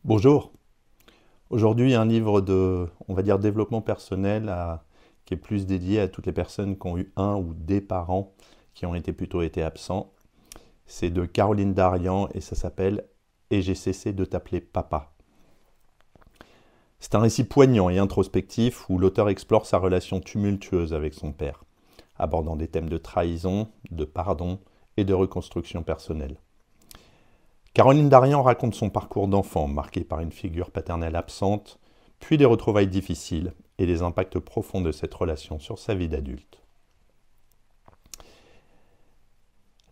Bonjour. Aujourd'hui, un livre de, on va dire, développement personnel qui est plus dédié à toutes les personnes qui ont eu un ou des parents qui ont plutôt été absents. C'est de Caroline Darian et ça s'appelle « Et j'ai cessé de t'appeler papa ». C'est un récit poignant et introspectif où l'auteur explore sa relation tumultueuse avec son père, abordant des thèmes de trahison, de pardon et de reconstruction personnelle. Caroline Darian raconte son parcours d'enfant, marqué par une figure paternelle absente, puis des retrouvailles difficiles et des impacts profonds de cette relation sur sa vie d'adulte.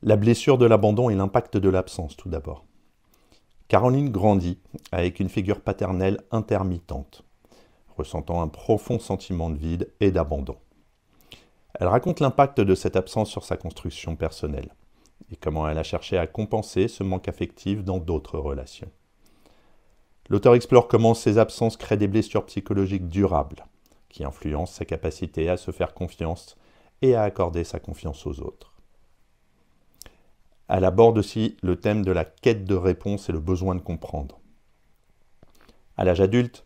La blessure de l'abandon et l'impact de l'absence, tout d'abord. Caroline grandit avec une figure paternelle intermittente, ressentant un profond sentiment de vide et d'abandon. Elle raconte l'impact de cette absence sur sa construction personnelle et comment elle a cherché à compenser ce manque affectif dans d'autres relations. L'auteur explore comment ces absences créent des blessures psychologiques durables, qui influencent sa capacité à se faire confiance et à accorder sa confiance aux autres. Elle aborde aussi le thème de la quête de réponse et le besoin de comprendre. À l'âge adulte,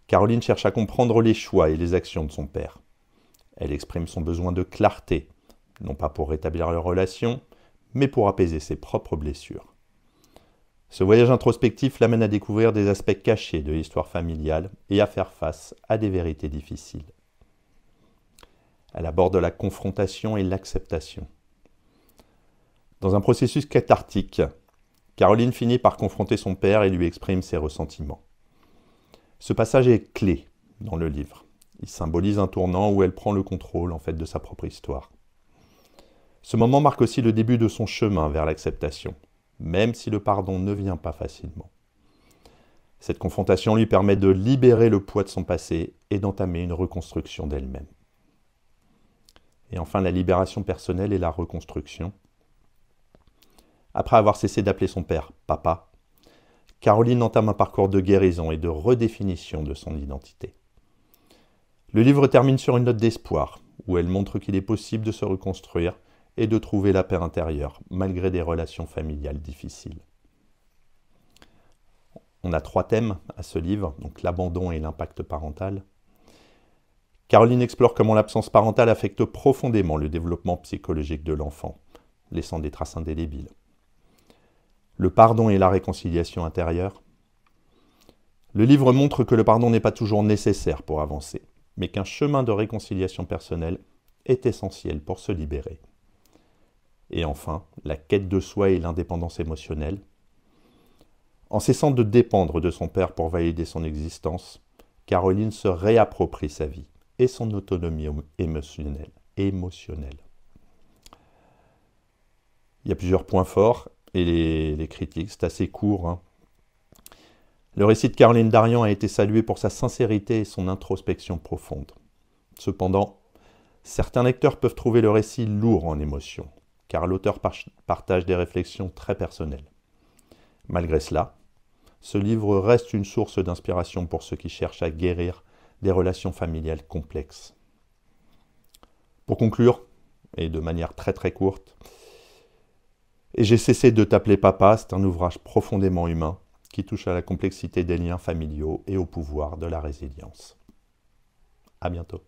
Caroline cherche à comprendre les choix et les actions de son père. Elle exprime son besoin de clarté, non pas pour rétablir leur relation, mais pour apaiser ses propres blessures. Ce voyage introspectif l'amène à découvrir des aspects cachés de l'histoire familiale et à faire face à des vérités difficiles. Elle aborde la confrontation et l'acceptation. Dans un processus cathartique, Caroline finit par confronter son père et lui exprime ses ressentiments. Ce passage est clé dans le livre. Il symbolise un tournant où elle prend le contrôle de sa propre histoire. Ce moment marque aussi le début de son chemin vers l'acceptation, même si le pardon ne vient pas facilement. Cette confrontation lui permet de libérer le poids de son passé et d'entamer une reconstruction d'elle-même. Et enfin, la libération personnelle et la reconstruction. Après avoir cessé d'appeler son père « papa », Caroline entame un parcours de guérison et de redéfinition de son identité. Le livre termine sur une note d'espoir, où elle montre qu'il est possible de se reconstruire et de trouver la paix intérieure, malgré des relations familiales difficiles. On a 3 thèmes à ce livre, donc l'abandon et l'impact parental. Caroline explore comment l'absence parentale affecte profondément le développement psychologique de l'enfant, laissant des traces indélébiles. Le pardon et la réconciliation intérieure. Le livre montre que le pardon n'est pas toujours nécessaire pour avancer, mais qu'un chemin de réconciliation personnelle est essentiel pour se libérer. Et enfin, la quête de soi et l'indépendance émotionnelle. En cessant de dépendre de son père pour valider son existence, Caroline se réapproprie sa vie et son autonomie émotionnelle. Il y a plusieurs points forts et les critiques, c'est assez court. Le récit de Caroline Darian a été salué pour sa sincérité et son introspection profonde. Cependant, certains lecteurs peuvent trouver le récit lourd en émotions, car l'auteur partage des réflexions très personnelles. Malgré cela, ce livre reste une source d'inspiration pour ceux qui cherchent à guérir des relations familiales complexes. Pour conclure, et de manière très courte, « Et j'ai cessé de t'appeler papa », c'est un ouvrage profondément humain qui touche à la complexité des liens familiaux et au pouvoir de la résilience. À bientôt.